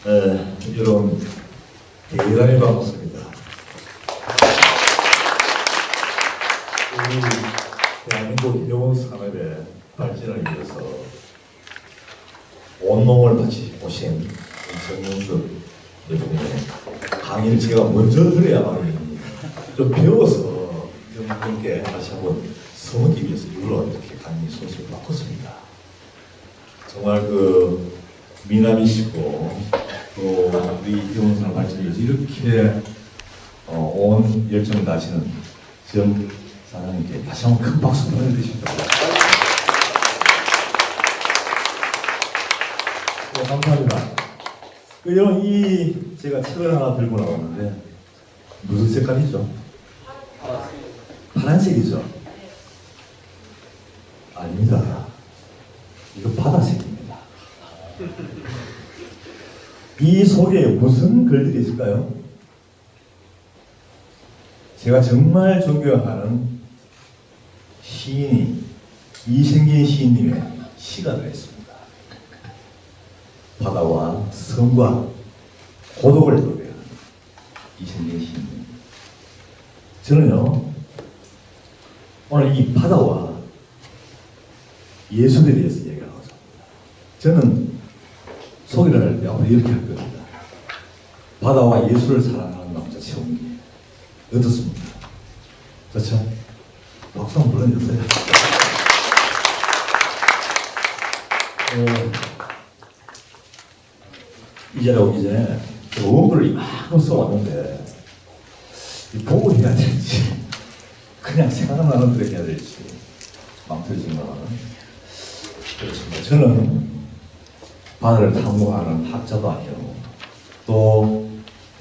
여러분 대단히 반갑습니다. 우리 대한민국 해운 산업의 발전을 위해서 온몸을 바치 오신 정영섭 대표님의 강의를 제가 먼저 들어야만 좀 배워서 여러분께 다시 한번 성의기 위해서 일로 이렇게 강의 소식을 바꿨습니다. 정말 미남이시고 또 우리 해운 산업 발전을 위해서 이렇게 온 열정을 다하시는 정 사장님께 다시 한번 큰 박수 보내드립니다. 네, 감사합니다. 여러분 제가 책을 하나 들고 나왔는데 무슨 색깔이죠? 파란색이죠? 아닙니다. 이거 바다색입니다. 이 속에 무슨 글들이 있을까요? 제가 정말 존경하는 시인이 이생긴 시인님의 시가 들어있습니다. 바다와 성과 고독을 노래하는 이생긴 시인님. 저는요 오늘 이 바다와 예술에 대해서 얘기를 하고자 합니다. 저는 소개를 할 때 이렇게 할 겁니다. 바다와 예술을 사랑하는 남자 최홍기. 어떻습니까? 그렇죠? 박수 한번 불러주세요. 이 자리에 오기 전에 원고를 이만큼 써왔는데 보고 해야 될지 그냥 생각나는 대로 해야 될지 망설이지만 그렇습니다. 저는 바다를 탐구하는 학자도 아니고 또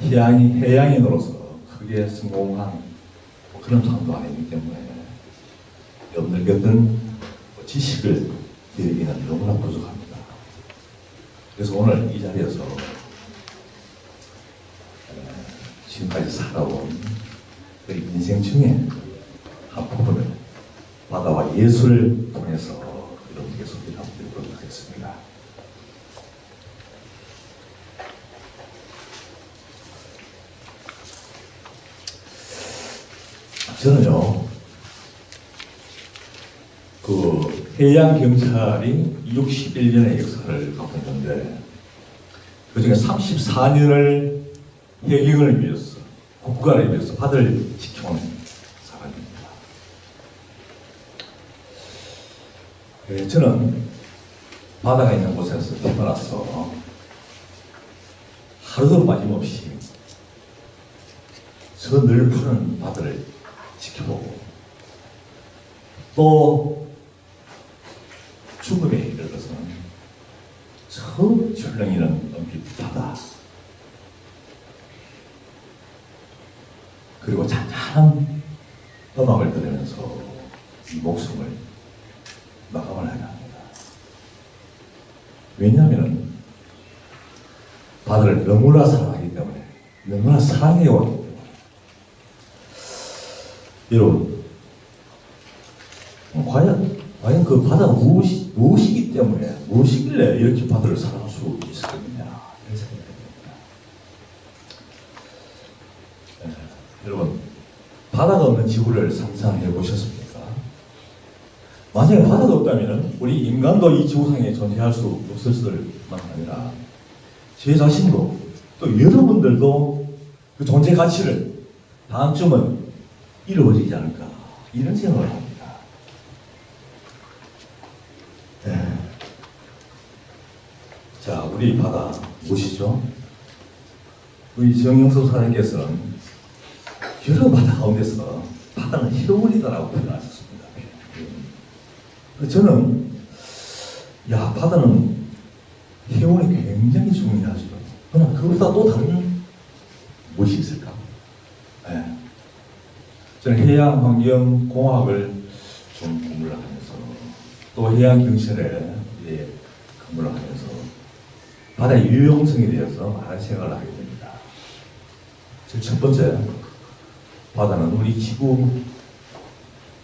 해양인으로서 크게 성공한 그런 사람도 아니기 때문에 여러분들 같은 지식을 드리기는 너무나 부족합니다. 그래서 오늘 이 자리에서 지금까지 살아온 그 인생 중에 한 부분을 바다와 예술을 통해서 여러분께 소개를 한번 드리도록 하겠습니다. 저는요, 해양경찰이 61년의 역사를 갖고 있는데, 그 중에 34년을 해경을 위해서, 국가를 위해서 바다를 지켜온 사람입니다. 저는 바다가 있는 곳에서 태어나서 하루도 빠짐없이 저 넓은 바다를 지켜보고 또 죽음에 이르러서는 저 출렁이는 은빛 바다 그리고 잔잔한 음악을 들으면서 이 목숨을 마감을 해야 합니다. 왜냐하면 바다를 너무나 사랑하기 때문에 너무나 사랑해왔기 때문에 여러분, 과연 그 바다가 무엇이기 때문에, 무엇이길래 이렇게 바다를 사랑할 수 있었겠느냐, 이런 생각이 듭니다. 여러분, 바다가 없는 지구를 상상해 보셨습니까? 만약에 바다가 없다면, 우리 인간도 이 지구상에 존재할 수 없을 뿐만 아니라, 제 자신도, 또 여러분들도 그 존재 가치를 다음쯤은 잃어버리지 않을까 이런 생각을 합니다. 네. 자, 우리 바다 무엇이죠? 우리 정영섭 사장님께서는 여러 바다 가운데서 바다는 희로울이다라고 표현하셨습니다. 저는 바다는 해운이 굉장히 중요하죠. 그러나 그것보다 또 다른 무엇이 있을까? 네. 저는 해양환경공학을 좀 공부를 하면서 또 해양경찰에 근무를 하면서 바다의 유용성에 대해서 많은 생각을 하게 됩니다. 첫 번째, 바다는 우리 지구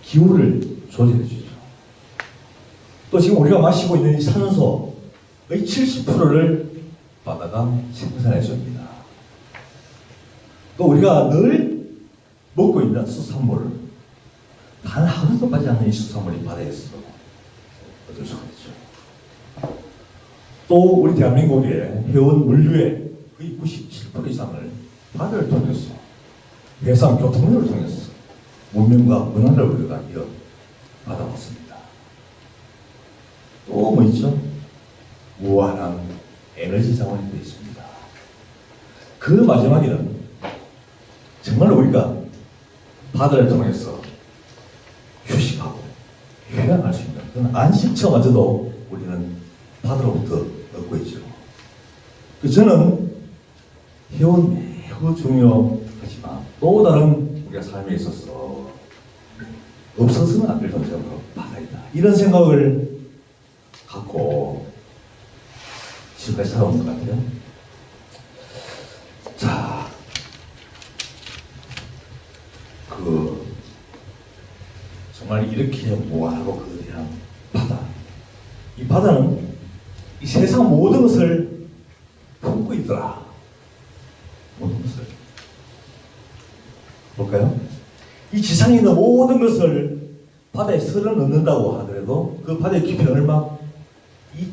기후를 조절해 주죠. 또 지금 우리가 마시고 있는 이 산소의 70%를 바다가 생산해 줍니다. 또 우리가 늘 먹고 있는 수산물, 단 하루도 빠지지 않는 이 수산물이 바다에서 얻을 수가 있죠. 또 우리 대한민국의 해운 물류의 거의 97% 이상을 바다를 통해서, 해상 교통로를 통해서 문명과 문화를 우리가 이어받아왔습니다. 또 뭐 있죠? 무한한 에너지 자원이 되어 있습니다. 그 마지막에는 정말 우리가 바다를 통해서 휴식하고 휴양할 수 있는 그런 안식처마저도 우리는 바다로부터 얻고 있죠. 저는 해운 매우 중요하지만 또 다른 우리가 삶에 있어서 없어서는 안 될 존재가 바다이다. 이런 생각을 갖고 지금까지 살아온 것 같아요. 자, 정말 이렇게 무한하고 거대한 바다. 이 바다는 이 세상 모든 것을 품고 있더라. 모든 것을. 볼까요? 이 지상에 있는 모든 것을 바다에 쓸어 넣는다고 하더라도 그 바다의 깊이는 얼마?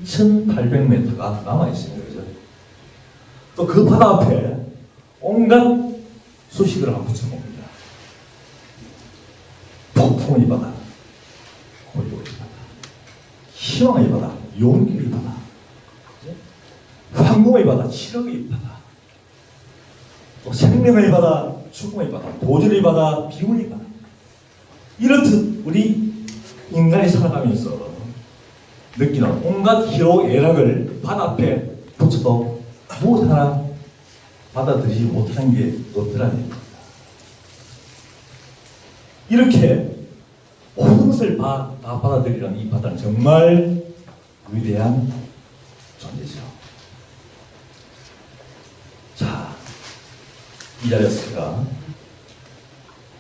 2,800m가 남아있습니다. 그죠? 또 그 바다 앞에 온갖 수식을 한번 붙여봅니다. 폭풍의 바다, 고요의 바다, 희망의 바다, 용기의 바다, 황금의 바다, 칠흑의 바다, 또 생명의 바다, 죽음의 바다, 도전의 바다, 비운의 바다. 이렇듯 우리 인간이 살아가면서 느끼는 온갖 희로애락을 바다 앞에 붙여도 무엇 하나 받아들이지 못하는 게 없더라는 겁니다. 이렇게 모든 것을 다 받아들이는 이 바다는 정말 위대한 존재죠. 자, 이 자리에서 제가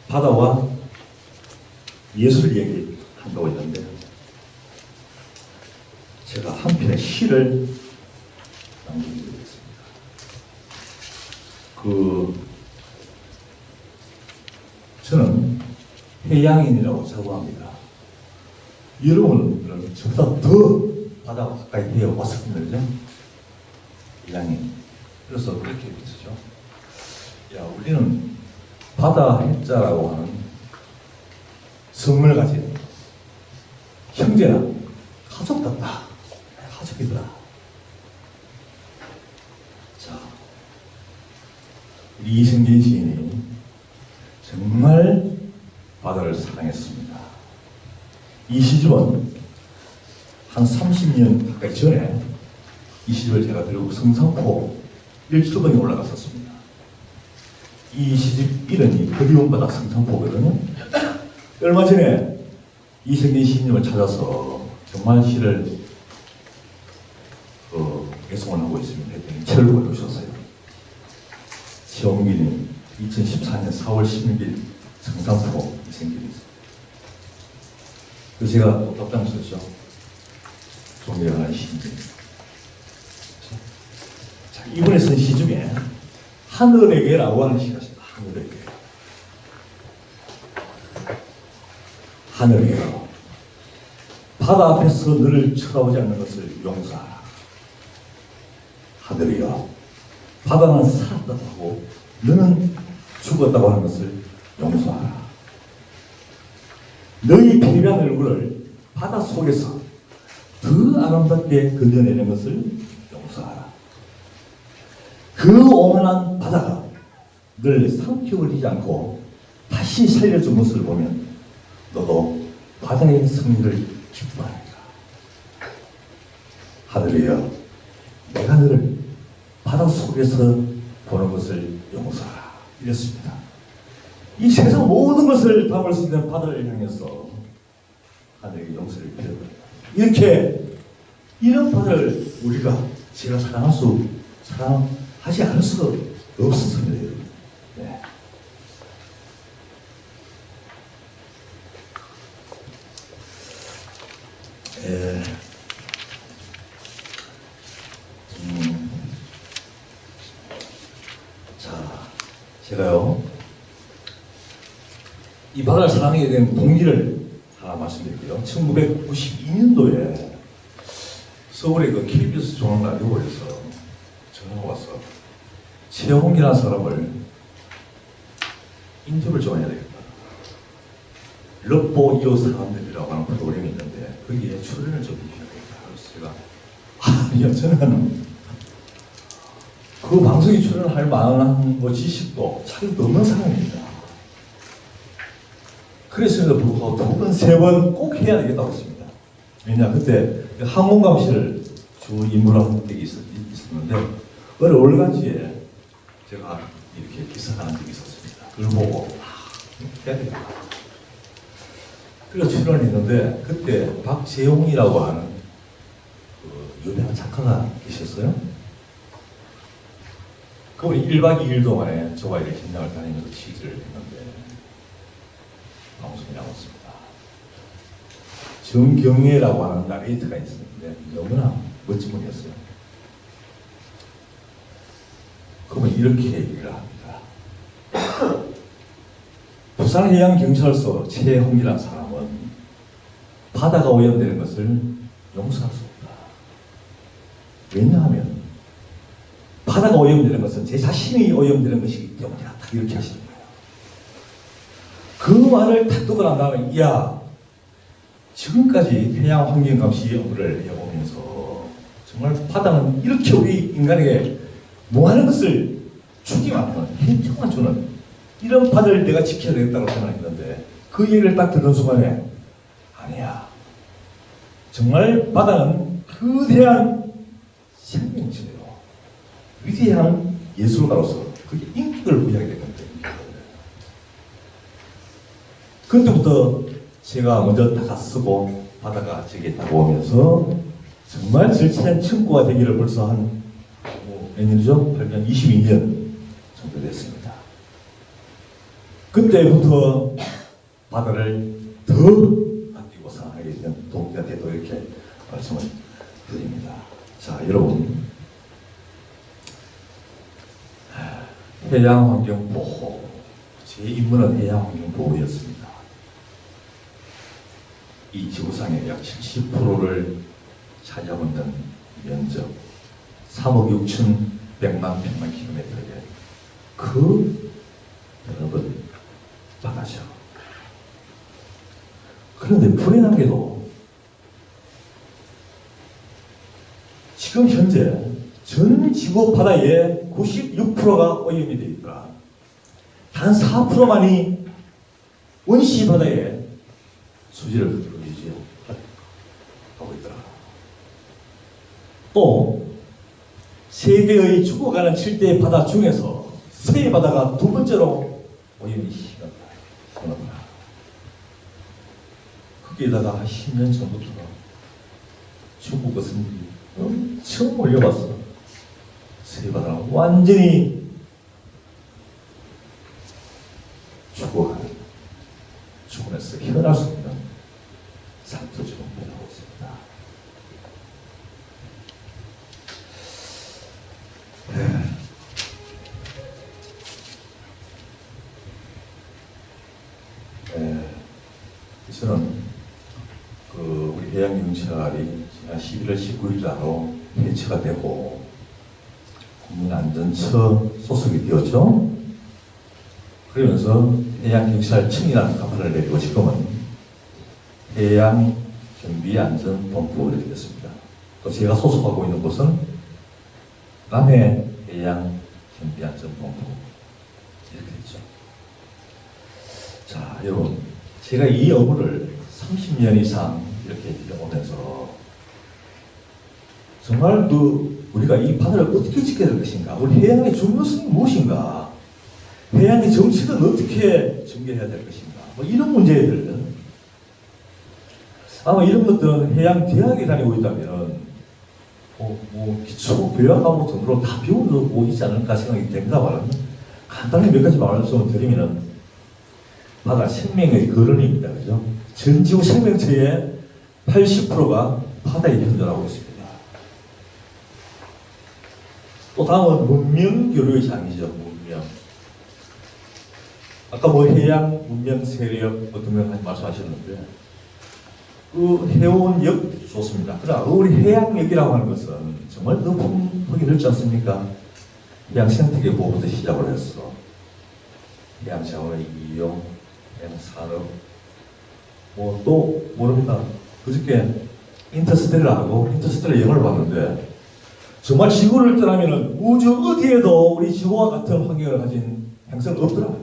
바다와 예술 얘기한다고 했는데 제가 한 편의 시를 남겨드리겠습니다. 저는 해양인이라고 자부합니다. 여러분은 저보다 더 바다가 가까이 되어 왔습니다. 그죠? 해양인. 그래서 그렇게 쓰죠. 야, 우리는 바다 해자라고 하는 성을 가진 형제나 가족 같다. 가족이더라. 자, 우리 이승진 시인이 정말 바다를 사랑했습니다. 이 시집은 한 30년 가까이 전에 이 시집을 제가 들고 성산포 일주번에 올라갔었습니다. 이 시집 이름이 그리운 바다 성산포거든요. 얼마 전에 이승진 시인님을 찾아서 정말 시를 애송을 하고 있습니다. 했더니 책을 보여주셨어요. 지용민이 2014년 4월 16일 성산포 이승진이 있어요. 그래서 제가 또 답장을 썼죠. 존경하는 시인. 자, 이번에 쓴 시 중에 하늘에게라고 하는 시가 있습니다. 하늘에게. 하늘에게. 바다 앞에서 너를 쳐다보지 않는 것을 용서하라. 하늘이여, 바다는 살았다고 하고 너는 죽었다고 하는 것을 용서하라. 너희 피리한 얼굴을 바다 속에서 더 아름답게 그려내는 것을 용서하라. 그 오만한 바다가 늘 삼켜버리지 않고 다시 살려준 것을 보면 너도 바다의 승리를 기뻐하리라. 하늘이여, 내가 너를 바다 속에서 보는 것을 용서하라. 이랬습니다. 이 세상 모든 것을 담을 수 있는 바다를 향해서 하늘에게 용서를 빌어버립니다. 이렇게 이런 바다를 제가 사랑하지 않을 수가 없었습니다. 여러분. 네. 제가요, 이 바다를 사랑하게 된 동기를 하나 말씀드릴게요. 1992년도에 서울의 그 KBS 중앙라디오에서 전화가 왔어. 최홍기라는 사람을 인터뷰를 좀 해야 되겠다. 럽보 이어 사람들이라고 하는 프로그램이 있는데 거기에 출연을 좀 해야 되겠다. 그래서 제가 저는 그 방송에 출연할 만한 뭐 지식도 자격도 없는 사람입니다. 그랬음에도 불구하고 두 번, 세 번 꼭 해야 되겠다고 했습니다. 왜냐, 그때 항공감시를 주 임무로 한 적이 있었는데, 어느 월간지에 제가 이렇게 기사가 난 적이 있었습니다. 그걸 보고, 해야 되겠다. 그래서 출연을 했는데, 그때 박재홍이라고 하는 그 유명한 작가가 계셨어요. 그분이 1박 2일 동안에 저와 이렇게 현장을 다니면서 취재를 했는데, 방송이 나왔습니다. 정경애라고 하는 나레이터가 있었는데 너무나 멋진 분이었어요. 그러면 이렇게 얘기를 합니다. 부산해양경찰서 최홍기라는 사람은 바다가 오염되는 것을 용서할 수 없다. 왜냐하면 바다가 오염되는 것은 제 자신이 오염되는 것이기 때문이다. 이렇게 하시는 거예요. 그 말을 딱 듣고 난 다음에, 이야, 지금까지 해양환경감시 업무를 해오면서 정말 바다는 이렇게 우리 인간에게 무한한 것을 주기만 하는, 혜택만 주는 이런 바다를 내가 지켜야 되겠다고 생각했는데, 그 얘기를 딱 듣는 순간에, 아니야, 정말 바다는 거대한 생명체예요. 위대한 예술가로서 그게 인격을 부여하게 된 겁니다. 그때부터 제가 먼저 다가서고 바다가 제게 다가오면서 정말 절친한 친구가 되기를 벌써 한 몇 년이죠? 8년, 22년 정도 됐습니다. 그때부터 바다를 더 아끼고 사랑하게 된 동기한테도 이렇게 말씀을 드립니다. 자, 여러분, 해양환경보호, 제 임무는 해양환경보호였습니다. 이 지구상의 약 70%를 차지하고 있는 면적 3억 6,100만 평방킬로미터의 그 넓은 바다죠. 그런데 불행하게도 지금 현재 전 지구 바다의 96%가 오염이 되어 있더라. 단 4%만이 원시 바다에 수질을 유지하고 있더라. 또 세계의 죽어가는 7대 바다 중에서 서해 바다가 두 번째로 오염이 심하더라. 거기에다가 한 10년 전부터 중국 것은 엄청 올려봤어. 서해 바다가 완전히 죽음에서 헤어날 수 없는 상태로 지금 변하고 있습니다. 저는 우리 해양경찰이 지난 11월 19일 날 해체가 되고 국민안전처 소속이 되었죠. 그러면서 해양경찰청이라는 간판을 내리고 지금은 해양경비안전본부 이렇게 됐습니다. 또 제가 소속하고 있는 곳은 남해 해양경비안전본부 이렇게 됐죠. 자, 여러분, 제가 이 업무를 30년 이상 이렇게 해오면서 정말 우리가 이 바다를 어떻게 지켜야 될 것인가, 우리 해양의 중요성이 무엇인가, 해양의 정책은 어떻게 전개해야 될 것인가, 뭐 이런 문제들, 아마 이런 것들은 해양대학에 다니고 있다면 기초 교양 과목 정도로 다 배우고 있지 않을까 생각이 됩니다만, 간단히 몇 가지 말씀을 드리면은 바다 생명의 거론입니다. 그죠? 전 지구 생명체의 80%가 바다에 현존하고 있습니다. 또 다음은 문명 교류의 장이죠. 문명. 아까 뭐 해양 문명 세력 등등 말씀하셨는데 그 해운역 좋습니다. 그러나 우리 해양역이라고 하는 것은 정말 너무 폭이 넓지 않습니까? 해양 생태계 보호부터 시작을 해서 해양 자원의 이용, 해양 산업, 뭐 또 모릅니다. 그저께 인터스텔라 영화를 봤는데 정말 지구를 떠나면은 우주 어디에도 우리 지구와 같은 환경을 가진 행성은 없더라.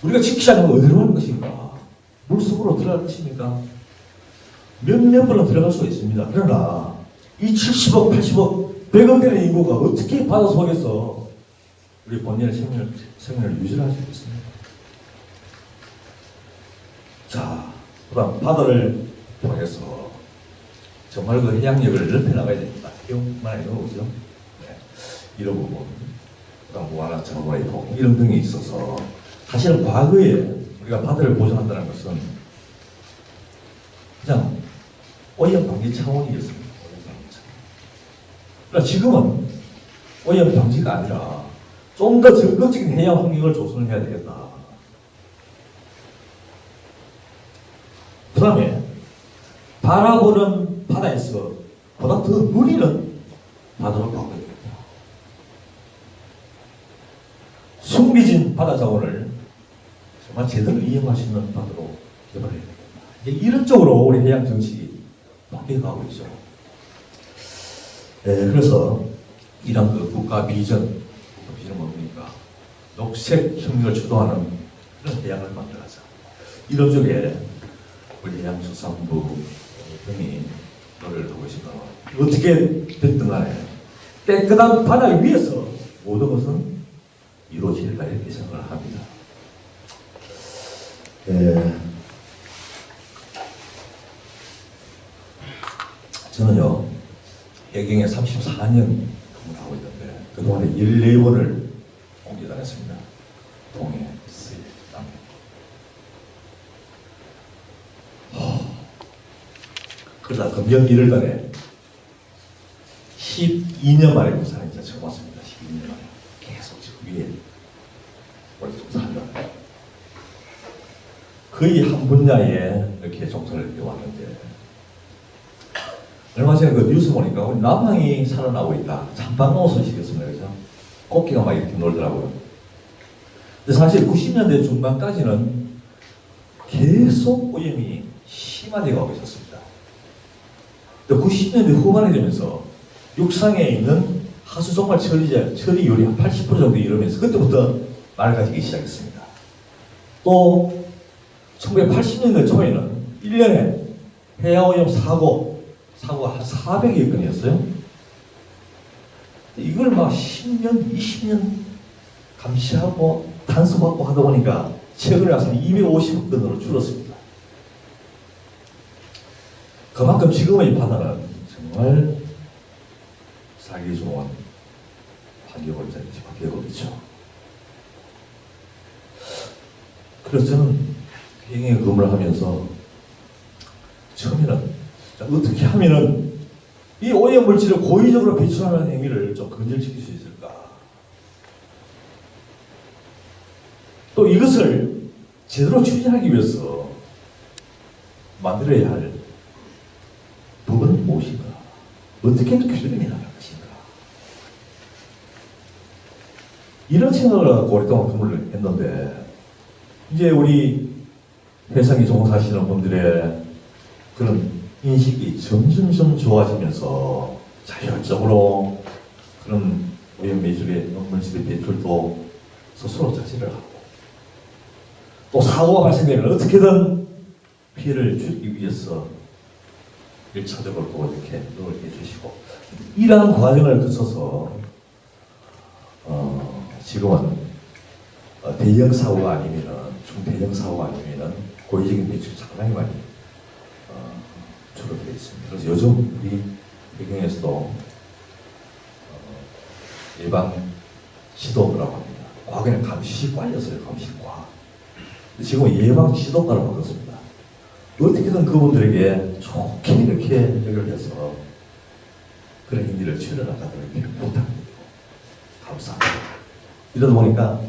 우리가 지키지 않으면 어디로 가는 것인가? 물속으로 들어갈 것입니까? 몇몇 번은 들어갈 수가 있습니다. 그러나 이 70억, 80억, 100억 되는 인구가 어떻게 바다 속에서 우리 본연의 생명을 유지할 수 있겠습니까? 자, 그다음 바다를 통해서 정말 그 해양력을 넓혀나가야 됩니다. 해용만 해도 오죠. 네. 이런 부분, 그다음 무한한 정보의 통 이런 등이 있어서 사실은 과거에 우리가 바다를 보존한다는 것은 그냥 오염 방지 차원이었습니다. 그러나 지금은 오염 방지가 아니라 좀 더 적극적인 해양 환경을 조성을 해야 되겠다. 그 다음에 바라보는 바다에서 보다 더 누리는 바다로 바꿔야 되겠다. 숨겨진 바다 자원을 정말 제대로 이용할 수 있는 바다로 개발해야 되겠다. 이런 쪽으로 우리 해양 정책이 바뀌어가고 있죠. 그래서 이런 그 국가 비전은 뭡니까? 녹색 혁명을 주도하는 그런 해양을 만들어가자. 이런 쪽에 우리 해양수산부 등이 노래를 하고 있습니다. 어떻게 됐든 간에 깨끗한 바다 위에서 모든 것은 이루어질까 이렇게 생각을 합니다. 저는요, 해경에 34년 근무하고 있는데, 그동안에 14번을 공개 다녔습니다. 동해, 실, 남해. 그러다 금년 1월달에 12년 만에 부산에 이제 처음 왔습니다. 12년 만에. 계속 지금 위에 오래 좀 살려요. 거의 한 분야에 이렇게 종사를 해왔는데, 얼마 전에 그 뉴스 보니까 우리 남항이 살아나고 있다. 참 반가운 소식이었습니다. 그죠? 꽃게가 막 이렇게 놀더라고요. 근데 사실 90년대 중반까지는 계속 오염이 심화되어 가고 있었습니다. 90년대 후반에 되면서 육상에 있는 하수종말 처리율이 한 80% 정도 이르면서 그때부터 맑아지기 시작했습니다. 또 1980년대 초에는 1년에 해양오염 사고가 한 400여 건이었어요. 이걸 막 10년, 20년 감시하고 단속하고 하다 보니까 최근에 와서는 250건으로 줄었습니다. 그만큼 지금의 바다는 정말 살기 좋은 환경을 바뀌고 있죠. 그래서 저는 해경에 근무를 하면서 처음에는 어떻게 하면은 이 오염 물질을 고의적으로 배출하는 행위를 좀 근절시킬 수 있을까? 또 이것을 제대로 추진하기 위해서 만들어야 할 부분은 무엇인가? 어떻게 규정이 나갈 것인가? 이런 생각을 갖고 오랫동안 근무를 했는데, 이제 우리 해상에 종사하시는 분들의 그런 인식이 점점 좋아지면서 자율적으로 그런 오염 물질의 배출도 스스로 자제를 하고, 또 사고가 발생되면 어떻게든 피해를 줄이기 위해서 1차적으로 또 이렇게 노력해 주시고, 이러한 과정을 거쳐서 지금은 대형 사고가 아니면은, 중대형 사고가 아니면은 고의적인 배출이 상당히 많이 줄어들어 있습니다. 그래서 요즘 우리 해경에서도 예방 지도과라고 합니다. 과거에는 감시과였어요. 감시과. 지금은 예방 지도과로 바꿨습니다. 어떻게든 그분들에게 좋게 이렇게 연결해서 그런 행위를 줄여나가도록 이렇게 부탁드리고 감사합니다. 이러다 보니까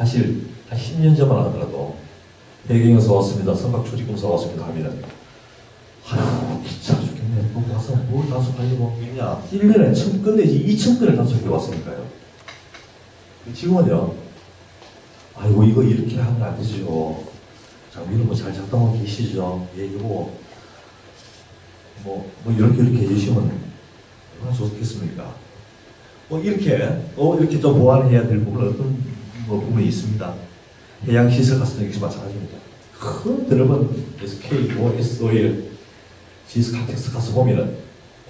사실 한 10년 전만 하더라도 해경에서 왔습니다. 선박조직공사 왔습니다 하면 아휴 귀찮아 죽겠네. 뭐 와서 뭘 단속하려고 있냐. 1년에 1000건 내지 2000건을 단속해 왔으니까요. 지금은요. 아이고 이거 이렇게 하면 안 되죠. 자 이런 거 잘 작동하고 계시죠. 예 이거 뭐 이렇게 해주시면 얼마나 좋겠습니까? 이렇게 좀 보완해야 될 부분은 어떤 부분이 있습니다. 해양시설 같은 경우 역시 마찬가지입니다. 큰 드럼은 SK, SOL, GS 카텍스 가서 보면은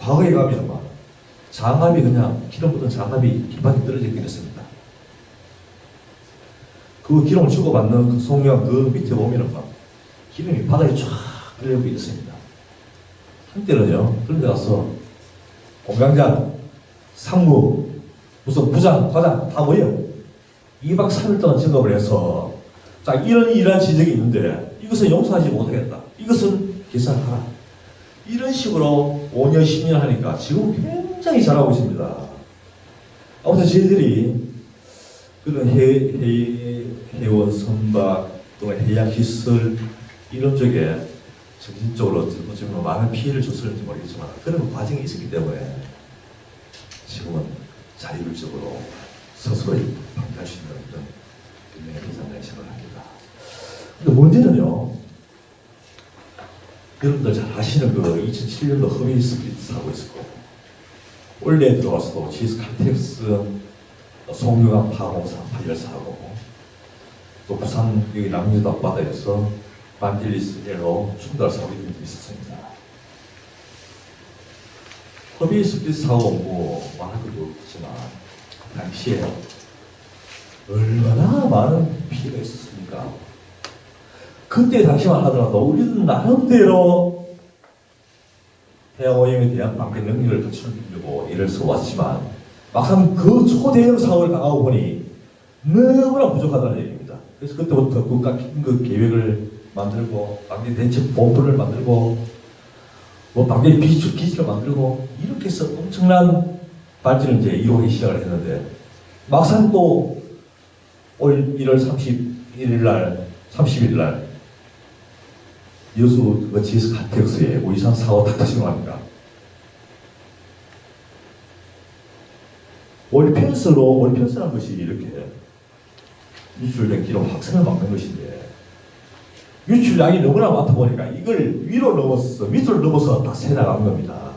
과거에 가면은 막 장갑이 그냥 기름 묻은 장갑이 기반이 떨어져 있긴 했습니다. 그 기름을 주고받는 그 송영 그 밑에 보면은 막 기름이 바닥에 쫙 떨어지고 있습니다. 한때는요, 그런 데 가서 공장장, 상무, 무슨 부장, 과장 다 모여 2박 3일 동안 작업을 해서 자 이런 지적이 있는데 이것은 용서하지 못하겠다. 이것은 개선하라. 이런 식으로 5년, 10년 하니까 지금 굉장히 잘하고 있습니다. 아무튼 저희들이 그런 해원 선박 또는 해양시설 이런 쪽에 정신적으로 어쩌면 많은 피해를 줬을지 모르겠지만 그런 과정이 있었기 때문에 지금은 자율적으로 스스로의 방해할 수 있는 그런 분명히 회사장이 생각을 합니다. 근데 문제는요, 여러분들 잘 아시는 그 2007년도 허위 스플릿 사고 있었고, 올해 들어와서도 GS 칼텍스 송유관 파공사 파열 사고, 또 부산 여기 남유도 앞바다에서 반딜리스 에로 충돌 사고 이런 일이 있었습니다. 허위 스플릿 사고 뭐 말할 것도 없지만 당시에 얼마나 많은 피해가 있었습니까? 그때 당시만 하더라도 우리는 나름대로 해양오염에 대한 방역 능력을 갖추려고 일을 써왔지만 막상 그 초대형 사업을 당하고 보니 너무나 부족하다는 얘기입니다. 그래서 그때부터 국가 긴급 계획을 만들고 방역 대책 본부를 만들고 뭐 방역 기지를 만들고 이렇게 해서 엄청난 발전을 이제 이루기 시작을 했는데 막상 또 올 1월 31일 날, 30일 날 여수 그 GS 카텍스에 오이산 사고 탁 터지는 거 아닙니까? 올펜스라는 것이 이렇게 유출된 기록 확산을 막는 것인데 유출량이 너무나 많다 보니까 이걸 위로 넘어서 밑으로 넘어서 다 새 나간 겁니다.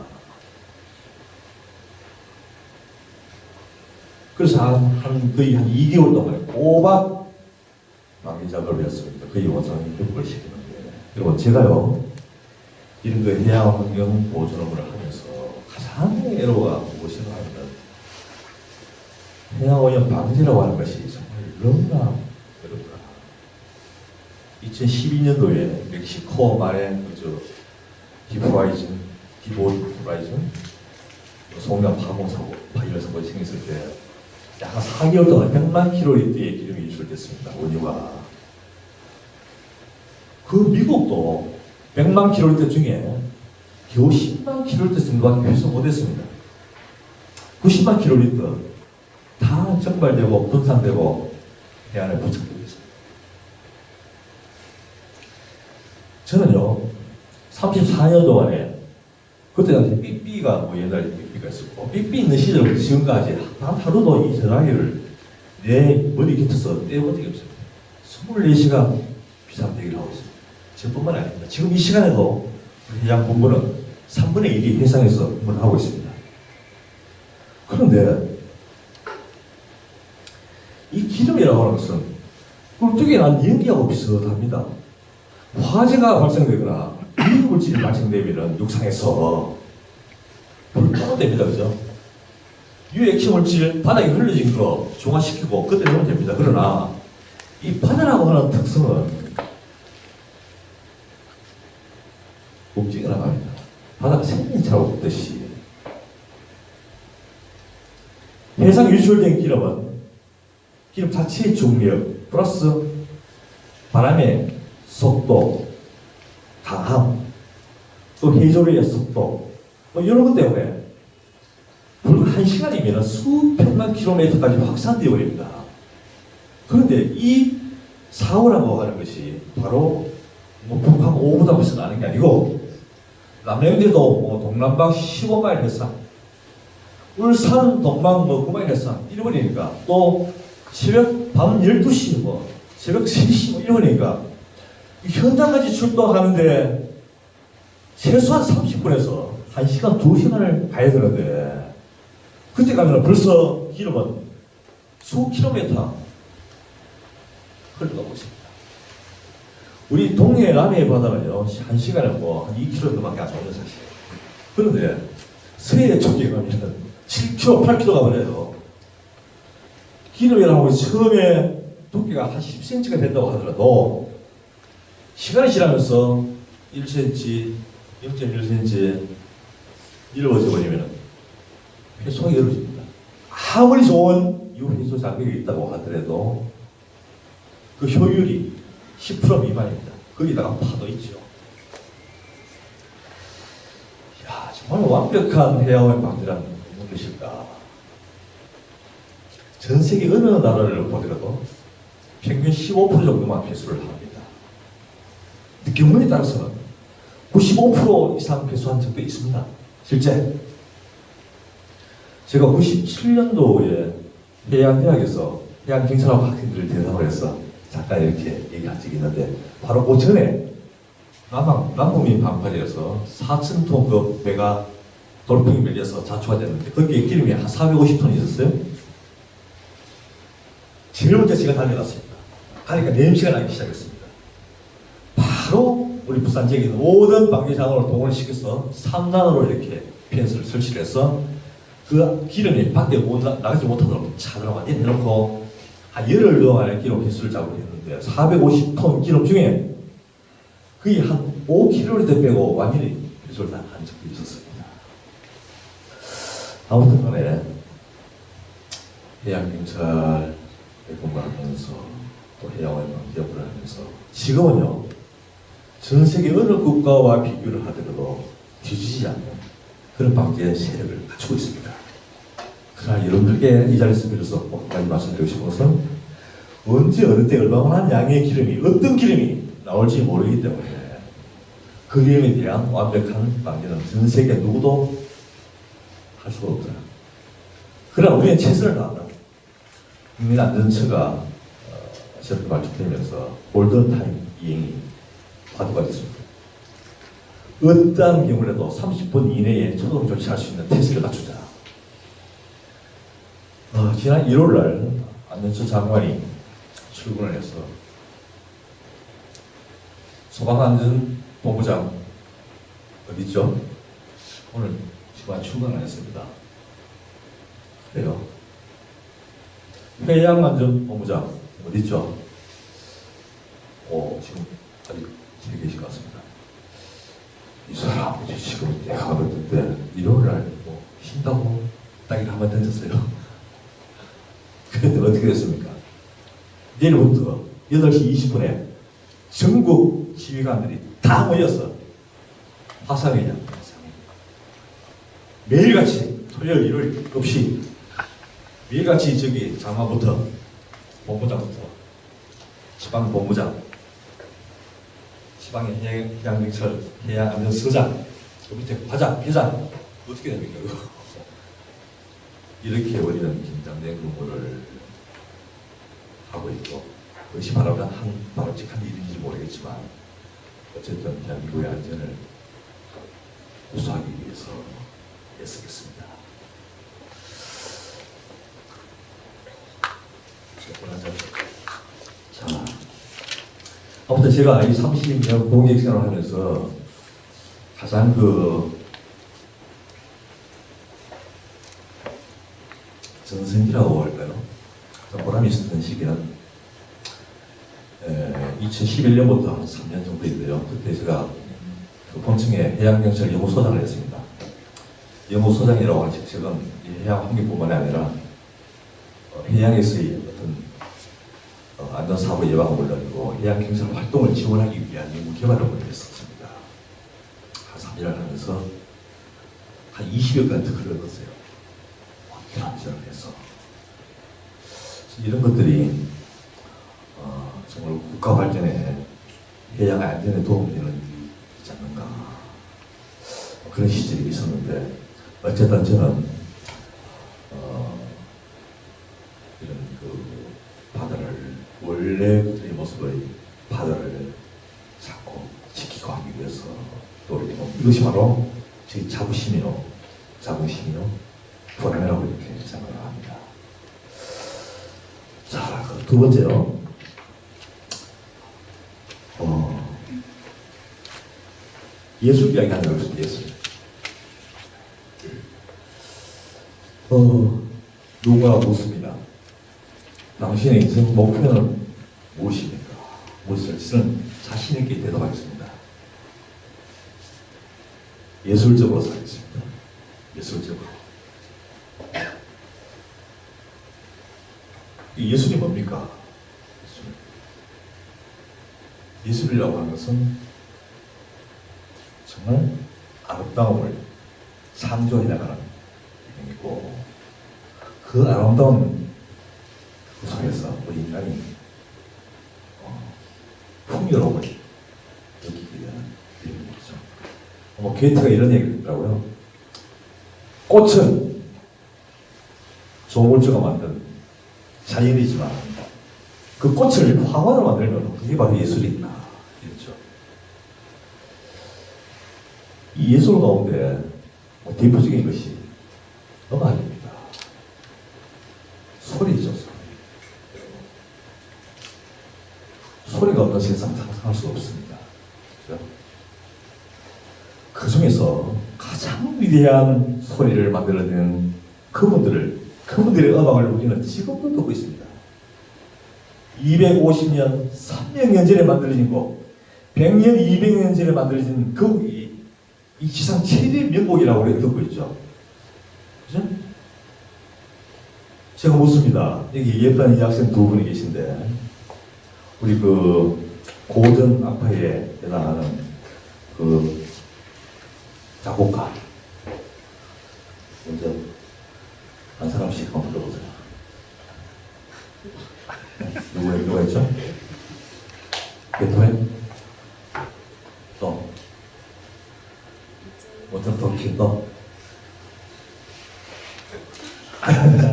그래서 거의 한 2개월 동안에 꼬박 방위 작업을 했습니다. 거의 원상이 6을 시키는데 여러분 제가요 이런 거 해양 환경 보존 업무를 하면서 가장 애로가 무엇인가 하면 해양오염 방지라고 하는 것이 정말 너무나 어렵다. 2012년도에 멕시코 말에 디프라이즌 송강 파공 사고 파이어 사고 생겼을 때 약 4개월 동안 100만 킬로리터의 기름이 유출됐습니다. 원유가. 그 미국도 100만 킬로리터 중에 겨우 10만 킬로리터 정도밖에 회수 못했습니다. 90만 킬로리터 다 적발되고 분산되고 해안에 부착되고 있습니다. 저는요 34년 동안에 그때 당시 삐삐가 뭐 옛날에 삐삐가 있었고 삐삐 있는 시절부터 지금까지 단 하루도 이 전화기를 내 머리 곁에서 떼본 적이 없습니다. 24시간 비상대기를 하고 있습니다. 저뿐만 아닙니다. 지금 이 시간에도 해양본부는 3분의 1이 해상에서 근무를 하고 있습니다. 그런데 이 기름이라고 하는 것은 굴뚝에 난 연기하고 비슷합니다. 화재가 발생되거나 유해물질이 발생되면 육상에서 불 됩니다. 그죠? 유해액체물질 바닥에 흘러진 거 중화시키고 그때 넣으면 됩니다. 그러나 이 바다라고 하는 특성은 움직여 나갑니다. 바다가 생명체라고 했듯이 해상 유출된 기름은 기름 자체의 중력 플러스 바람의 속도, 강함, 또 해조류의 속도 뭐 이런 것 때문에 불과 1시간이면 수백만 킬로미터까지 확산되어 버립니다. 그런데 이 사고라고 하는 것이 바로 뭐 북한 5보다 훨씬 나는 게 아니고 남양주도 뭐 동남방 15마일 해상, 울산 동방 뭐 9마일 해상 이러버리니까 또 새벽 밤 12시 뭐 새벽 3시 뭐 이러버리니까 현장까지 출동하는데 최소한 30분에서 1시간, 2시간을 가야 되는데 그때 가면 벌써 기름은 수 킬로미터 흘러가고 있습니다. 우리 동해 남해 바다는요, 1시간에 뭐 한 2km밖에 안 나오는 사실. 그런데 서해 쪽에 가면 7km, 8km 가버려요. 기름이라고 처음에 두께가 한 10cm가 된다고 하더라도 시간이 지나면서 1cm, 0.1cm 이루어져 버리면 회수가 이루어집니다. 아무리 좋은 유해소 장비가 있다고 하더라도 그 효율이 10% 미만입니다. 거기다가 파도 있죠. 야, 정말 완벽한 해양의 방지란 무슨 것일까? 전 세계 어느 나라를 보더라도 평균 15% 정도만 회수를 합니다. 경우에 따라서는 95% 이상 회수한 적도 있습니다. 실제 제가 97년도에 해양대학에서 해양경찰학 학생들을 대상으로 해서 잠깐 이렇게 얘기한 적이 있는데 바로 그 전에 남북민 방파제에서 4,000톤 그 배가 돌풍이 밀려서 자초가 됐는데 거기에 기름이 한 450톤 있었어요. 제일 먼저 제가 달려갔습니다. 가니까 냄새가 나기 시작했습니다. 바로 우리 부산 지역에 있는 모든 방계장으로 동원을 시켜서 3단으로 이렇게 펜스를 설치를 해서 그 기름이 밖에 나가지 못하도록 차들어가 내놓고 한 열흘 동안의 기름 횟수를 작업을 했는데 450톤 기름 중에 거의 한 5km 빼고 완전히 횟수를 다 한 적도 있었습니다. 아무튼 간에 해양경찰에 근무하면서 또 해양원에 기업을 하면서 지금은요 전 세계 어느 국가와 비교를 하더라도 뒤지지 않는 그런 방제 세력을 갖추고 있습니다. 그러나 여러분들께 이 자리에서 빌어서 꼭 한 가지 말씀드리고 싶은 것은 언제 어느 때 얼마나 양의 기름이 어떤 기름이 나올지 모르기 때문에 그 기름에 대한 완벽한 방제는 전 세계 누구도 할 수가 없다. 그러나 우리는 최선을 다한다. 국민안전처가 시험이 발족되면서 골든타임 이행이 화두가 됐습니다. 어떠한 경우라도 30분 이내에 초동 조치할 수 있는 태세를 갖추자. 지난 1월날 안전처 장관이 출근을 해서 소방안전본부장 어디 있죠? 오늘 지금 출근 안 했습니다. 그래요. 해양안전본부장 어디 있죠? 지금 아직 집에 계신 것 같습니다. 이 사람 지금 내가 봤는데 1월날 뭐 쉰다고 따기를 한번 던졌어요. 그런데 어떻게 됐습니까? 내일부터 8시 20분에 전국 지휘관들이 다 모여서 화상회의장 매일같이 토요일 일요일 없이 매일같이 저기 장관부터 본부장부터 지방본부장 지방의 해양경찰 해양안전서장 그 밑에 과장 회장 어떻게 됩니까? 이렇게 우리는 긴장된 근무를 하고 있고 그것이 바로 바람직한 일인지 모르겠지만 어쨌든 대한민국의 안전을 보수하기 위해서 애쓰겠습니다. 자, 아무튼 제가 이 30년 공익 생활을 하면서 가장 전성기라고 할까요? 보람이 있었던 시기는 2011년부터 한 3년 정도인데요. 그때 제가 그 본청에 해양경찰 연구소장을 했습니다. 연구소장이라고 하는 직책은 해양 환경뿐만 아니라 해양에서의 어떤 안전사고 예방은 물론이고 해양경찰 활동을 지원하기 위한 연구 개발을 했었습니다. 한 3년을 하면서 한 20여간 특허를 얻었어요. 기술을 해서 이런 것들이 국가 발전에 해양 안전에 도움이 되는 일이 있지 않는가 그런 시절이 있었는데 어쨌든 저는 이런 그 바다를 원래 그의 모습의 바다를 자꾸 지키고 하기 위해서 노력해요. 이것이 바로 제 자부심이요, 불안이라고 이렇게 생각을 합니다. 자, 두 번째요. 예술 이야기 하는 것입니다. 예술. 누가 묻습니다. 당신의 인생 목표는 무엇입니까? 무엇을 저는 자신 있게 대답하겠습니다. 예술적으로 살겠습니다. 예술적으로. 이 예술이 뭡니까? 예술이라고 하는 것은 정말 아름다움을 창조해 나가는 행위고 그 아름다운 그 속에서 우리 인간이 풍요로움을 느끼게 되는 일이죠. 게이트가 이런 얘기를 했더라고요. 꽃은 조물주가 만든 자연이지만 그 꽃을 화관으로 만들면 그게 바로 예술이구나 이랬죠. 이 예술 가운데 대표적인 것이 음악입니다. 소리죠. 소리가 없는 세상 상상할 수 없습니다. 그렇죠? 그 중에서 가장 위대한 소리를 만들어내는 그분들의 음악을 우리는 지금도 듣고 있습니다. 250년, 300년 전에 만들어진 곡, 100년, 200년 전에 만들어진 그 곡이 이 지상 최대 명곡이라고 우리가 듣고 있죠. 그죠? 제가 묻습니다. 여기 예쁜 여학생 두 분이 계신데, 우리 그 고전 악파에 해당하는 그 작곡가 먼저 한 사람씩 한번 불러보세요. 누가 있죠? 베토벤? 또 모차르트 또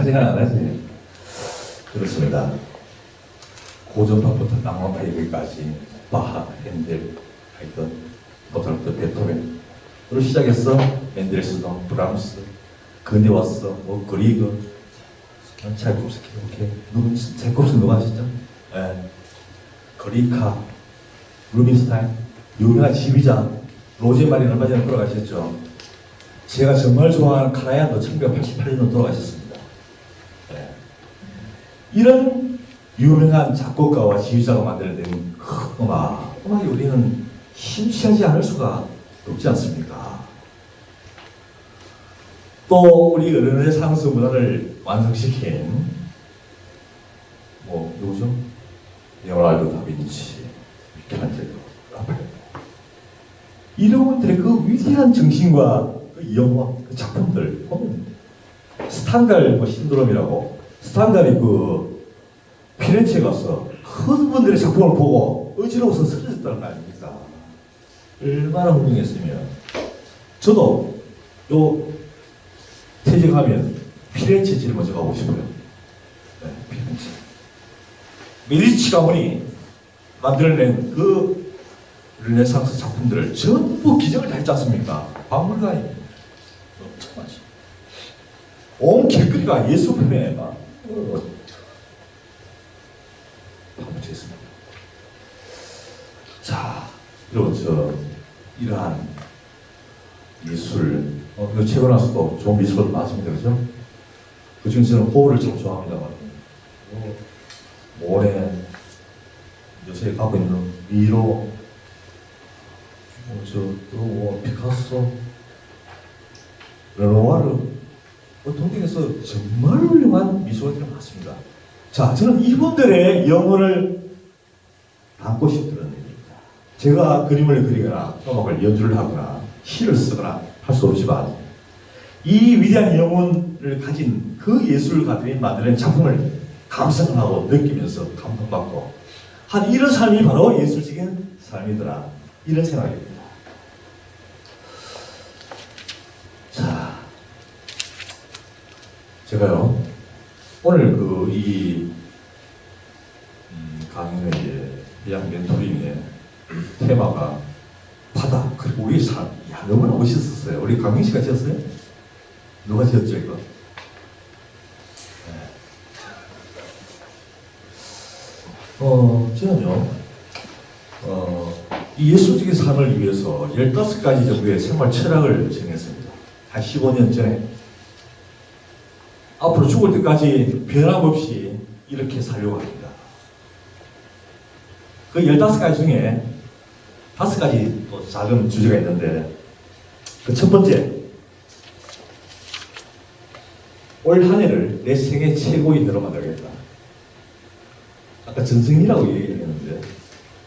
생각 안 하지? 그렇습니다. 고전파부터 낭만파 얘기까지 바하, 핸델, 하여튼 모차르트, 베토벤으로 시작해서 멘델스존, 브람스, 근데와서 뭐 그리그, 차이콥스키 이렇게 누구 차이콥스키 누가 아시죠? 예, 그리카, 루빈스타인, 유명한 지휘자 로제마린 얼마 전에 돌아가셨죠. 제가 정말 좋아하는 카라얀도 1988년도 돌아가셨습니다. 예. 이런 유명한 작곡가와 지휘자가 만들어낸 음악이 우리는 심취하지 않을 수가 없지 않습니까? 또 우리 르네상스 문화를 완성시킨 누구죠? 레오나르도 다빈치, 미켈란젤로, 라파엘 이런 분들의 그 위대한 정신과 그 영화, 그 작품들 보면 스탄달 신드롬이라고 스탄달이 그 피렌체에 가서 그분들의 작품을 보고 어지러워서 쓰러졌다는 거 아닙니까? 얼마나 훌륭했으면 저도 요 퇴직하면 피렌체 제일 먼저 가고 싶어요. 네, 피렌체. 메디치 가문이 만들어낸 그 르네상스 작품들을 전부 기증을 다 했지 않습니까? 박물관입니다. 온 길거리가 예술품에 막 파묻혀 있습니다. 자, 여러분 이러한 예술, 최근 와서도 좋은 미술도 많습니다, 그죠? 그 중에 저는 호를 참 좋아합니다만, 모네, 요새 갖고 있는 미로, 피카소, 르노아르, 동경에서 정말 훌륭한 미술가들이 많습니다. 자, 저는 이분들의 영혼을 담고 싶다는 얘기입니다. 제가 그림을 그리거나 음악을 연주를 하거나 시를 쓰거나 할 수 없지만 이 위대한 영혼을 가진 그 예술가들이 만드는 작품을 감상하고 느끼면서 감동받고 한 이런 삶이 바로 예술적인 삶이더라. 이런 생각입니다. 자, 제가요 오늘 이 강의의 비양 멘토링의 테마가 바다 그리고 우리의 삶. 야, 너무나 멋있었어요. 우리 강민 씨가 지었어요? 누가 지었죠 이거? 저는요, 이 예술적인 삶을 위해서 15가지 정도의 생활 철학을 정했습니다. 한 15년 전에. 앞으로 죽을 때까지 변함없이 이렇게 살려고 합니다. 그 15가지 중에 5가지 또 작은 주제가 있는데, 그 첫 번째, 올 한 해를 내 생애 최고의 해로 만들겠다. 아까 전승이라고 얘기했는데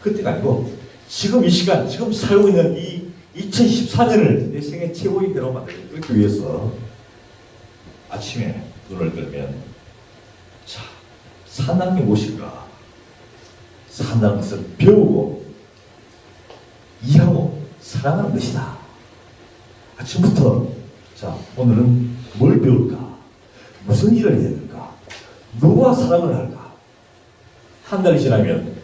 그때가 아니고 지금 이 시간, 지금 살고 있는 이 2014년을 내 생애 최고의 해로 만들기 위해서 아침에 눈을 뜨면 자, 산다는 게 무엇인가? 산다는 것은 배우고 이해하고 사랑하는 것이다. 아침부터 자, 오늘은 뭘 배울까? 무슨 일을 해야 될까? 누구와 사랑을 할까? 한 달이 지나면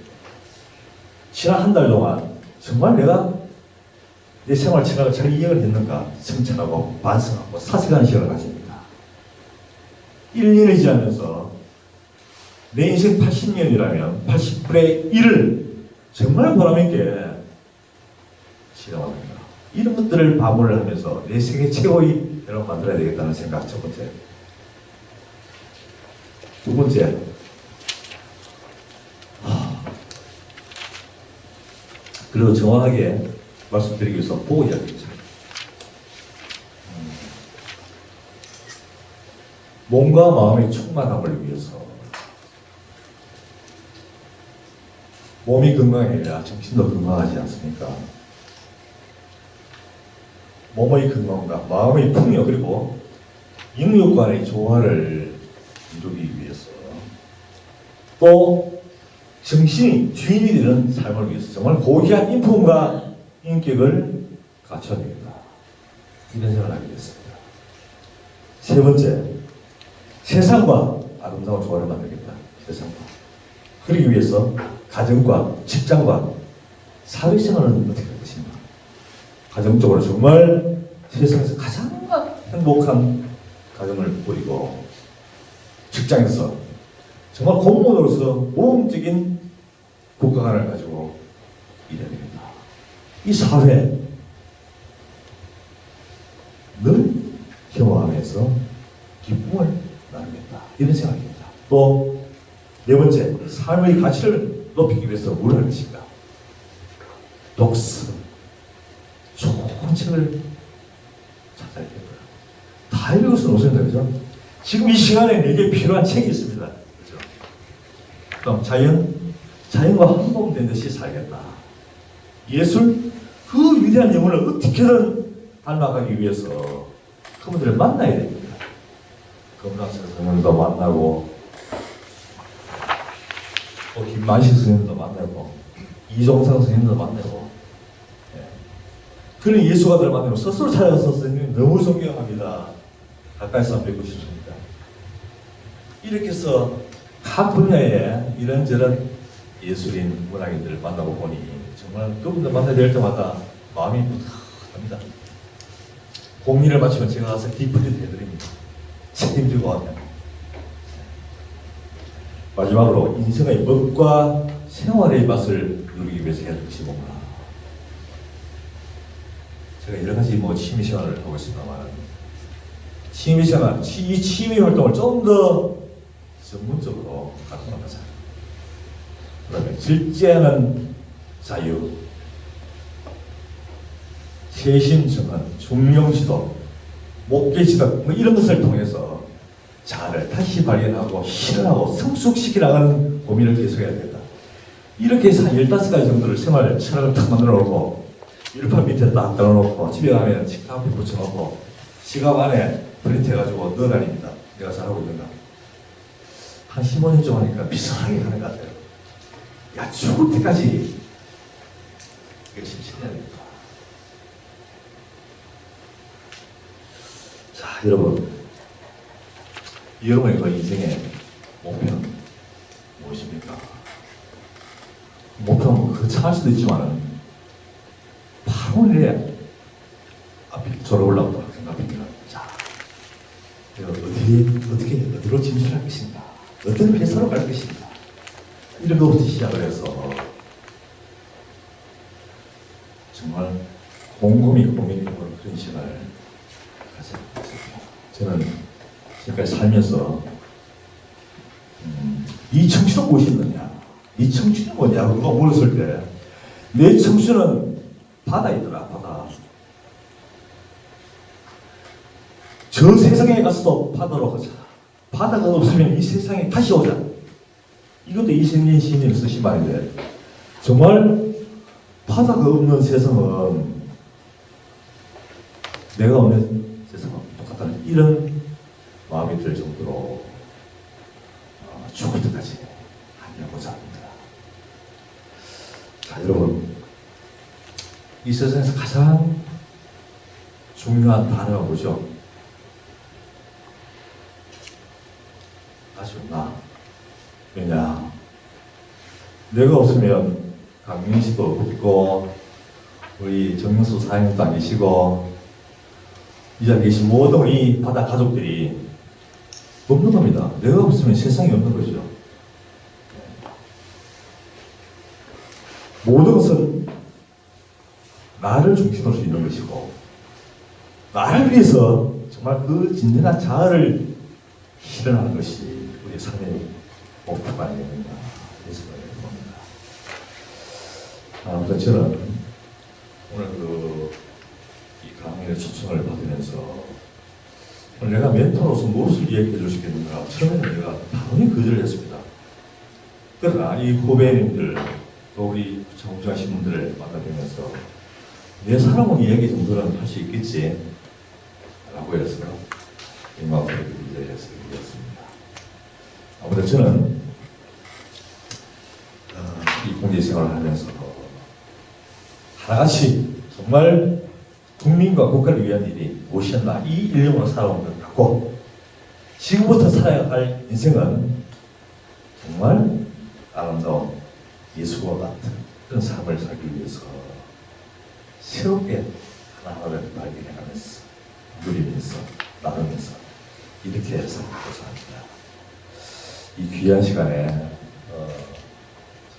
지난 한 달 동안 정말 내가 내 생활 철학을 잘 이해를 했는가 성찰하고 반성하고 사색하는 시간을 가집니다. 1년이 지나면서 내 인생 80년이라면 80분의 1을 정말 보람있게 실험합니다. 이런 것들을 반복을 하면서 내 세계 최고의 해로 만들어야 되겠다는 생각 첫 번째. 두 번째, 그리고 정확하게 말씀드리기 위해서 보고 이야기했죠. 몸과 마음의 충만함을 위해서 몸이 건강해야 정신도 건강하지 않습니까? 몸의 건강과 마음의 풍요 그리고 인육간의 조화를 이루기 위해서 또 정신이 주인이 되는 삶을 위해서 정말 고귀한 인품과 인격을 갖춰야 되겠다. 이런 생각을 하게 됐습니다. 세 번째, 세상과 아름다운 조화를 만들겠다. 세상과. 그러기 위해서 가정과 직장과 사회생활은 어떻게 할 것인가. 가정적으로 정말 세상에서 가장 행복한 가정을 꾸리고 직장에서 정말 공무원으로서 모험적인 국가관을 가지고 일해야 됩니다. 이 사회 늘 경험하면서 기쁨을 나누겠다. 이런 생각입니다. 또 네 번째, 삶의 가치를 높이기 위해서 뭘 할 것인가? 독서, 좋은 책을 찾아야 되고요. 다 읽을 수는 없습니다. 그죠? 지금 이 시간에 내게 필요한 책이 있습니다. 그죠? 그럼 자연과 한몸된 듯이 살겠다. 예술, 그 위대한 영혼을 어떻게든 닮아가기 위해서 그분들을 만나야 됩니다. 금강철 선생님도 만나고, 또 김만식 선생님도 만나고, 이종상 선생님도 만나고, 그런 예술가들을 만나고 스스로 찾아가서 선생님 너무 존경합니다. 가까이서 한번 뵙고 싶습니다. 이렇게 해서 각 분야의 이런저런 예술인, 문학인들을 만나고 보니 정말 그분들 만나야 될 때마다 마음이 뿌듯합니다. 공리를 마치면 제가 가서 디프리트 해드립니다. 책임지고 하면. 마지막으로 인생의 멋과 생활의 맛을 누리기 위해서 해야 될 것이 뭔가. 제가 여러 가지 취미생활을 하고 있습니다만, 취미생활, 이 취미 활동을 좀 더 전문적으로 갖고 나가자. 그다음에 질제하는 자유, 세심정언, 중용지도, 목계지도 이런 것을 통해서 자아를 다시 발견하고 실현하고 성숙시켜 나가는 고민을 계속해야 된다. 이렇게 해서 한 15가지 정도를 생활 철학을 딱 만들어 놓고 일판 밑에 딱 떨어놓고 집에 가면 식탁 앞에 붙여놓고 지갑 안에 프린트해가지고 넣어다닙니다. 내가 잘하고 있는가. 한 15년 좀 하니까 비슷하게 가는 것 같아요. 야, 죽을 때까지 열심히 해야 됩니다. 자, 여러분, 여러분의 그 인생의 목표는 무엇입니까? 목표는 거창할 수도 있지만 바로 내일 앞에 졸업을라고 생각합니다. 자, 내가 어디로 진출할 것인가? 어떤 회사로 갈 것인가? 이런 것부터 시작을 해서 정말 곰곰이 고민해보는 그런 시간을 가져봤습니다. 저는 지금까지 살면서 이 청춘은 무엇이었느냐? 이 청춘은 뭐냐? 누가 물었을 때 내 청춘은 바다이더라, 바다. 저 세상에 가서도 바다로 가자. 바다가 없으면 이 세상에 다시 오자. 이것도 이승민 시인이 쓰신 말인데 정말 바다가 없는 세상은 내가 없는 세상은 똑같다는 이런 마음이 들 정도로 죽을 때까지 하려고자 합니다. 자, 여러분, 이 세상에서 가장 중요한 단어가 뭐죠? 아쉬웠나? 왜냐? 내가 없으면 강민 씨도 없고 우리 정명수 사장님도 안 계시고 이 자리에 계신 모든 우리 바다 가족들이 없는 겁니다. 내가 없으면 세상이 없는 거죠. 모든 것은 나를 중심으로 있는 것이고 나를 위해서 정말 그 진정한 자아를 실현하는 것이 우리의 삶의 목표가 아니겠는가 그래서 봅니다. 아무튼 저는 오늘 이 강의의 초청을 받으면서 오늘 내가 멘토로서 무엇을 이야기해 줄 수 있겠는가 처음에는 내가 당연히 거절을 했습니다. 그러나 이 후배님들 또 우리 정주하신 분들을 만나뵈면서 내 사랑은 이야기 정도는 할 수 있겠지 라고 해서 이 마음으로 이야기해서 얘기했습니다. 아무튼 저는 이 공직 생활을 하면서 하나같이 정말 국민과 국가를 위한 일이 무엇이었나 이 일념으로 살아온 것 같고 지금부터 살아야 할 인생은 정말 아름다운 예수와 같은 그런 삶을 살기 위해서 새롭게 하나하나를 발견해가면서 누리면서 나누면서 이렇게 살고자 합니다. 이 귀한 시간에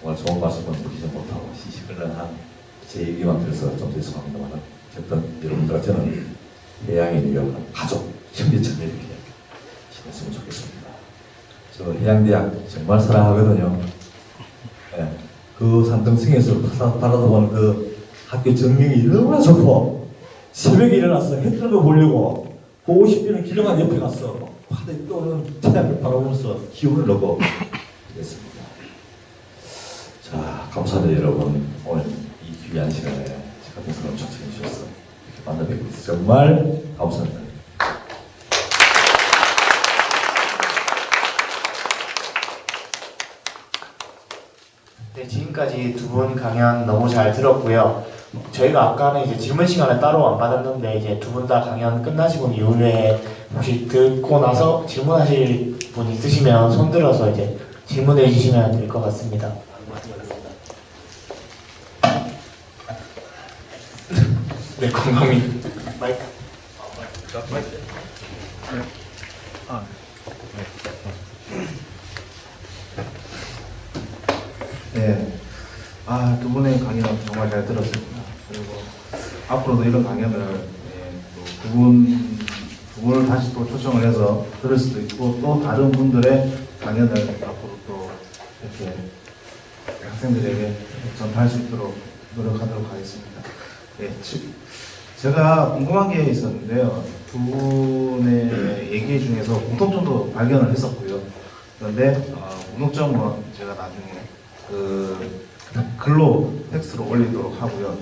정말 좋은 말씀을 드리지 못하고 시시글렁한 제 얘기만 들어서 좀 죄송합니다만 어쨌든 여러분들과 저는 해양에 유역한 가족, 형제처럼 이렇게 지냈으면 좋겠습니다. 저 해양대학 정말 사랑하거든요. 네. 그 산등성에서 바라다보는 그 학교 전경이 너무나 좋고 새벽에 일어나서 해 뜨는 거 보려고 그 50대는 기령한 옆에 가서 바다에 떠오르는 태양을 바라보면서 기운을 넣고 그랬습니다. 자, 감사합니다 여러분. 오늘 이 귀한 시간에 같은 사람 초청해 주셔서 이렇게 만나 뵙고 있어요. 정말 감사합니다. 네, 지금까지 두 분 강연 너무 잘 들었고요. 저희가 아까는 이제 질문 시간을 따로 안 받았는데 이제 두 분 다 강연 끝나시고 이후에 혹시 듣고 나서 질문하실 분 있으시면 손 들어서 이제 질문해 주시면 될 것 같습니다. 네, 건강히 마이크. 네. 두 분의 강연 정말 잘 들었습니다. 그리고 앞으로도 이런 강연을 두 분을 다시 또 초청을 해서 들을 수도 있고 또 다른 분들의 강연을 앞으로 또 이렇게 학생들에게 전달할 수 있도록 노력하도록 하겠습니다. 네, 제가 궁금한 게 있었는데요. 두 분의 얘기 중에서 공통점도 발견을 했었고요. 그런데 공통점은 제가 나중에 글로 텍스트로 올리도록 하고요.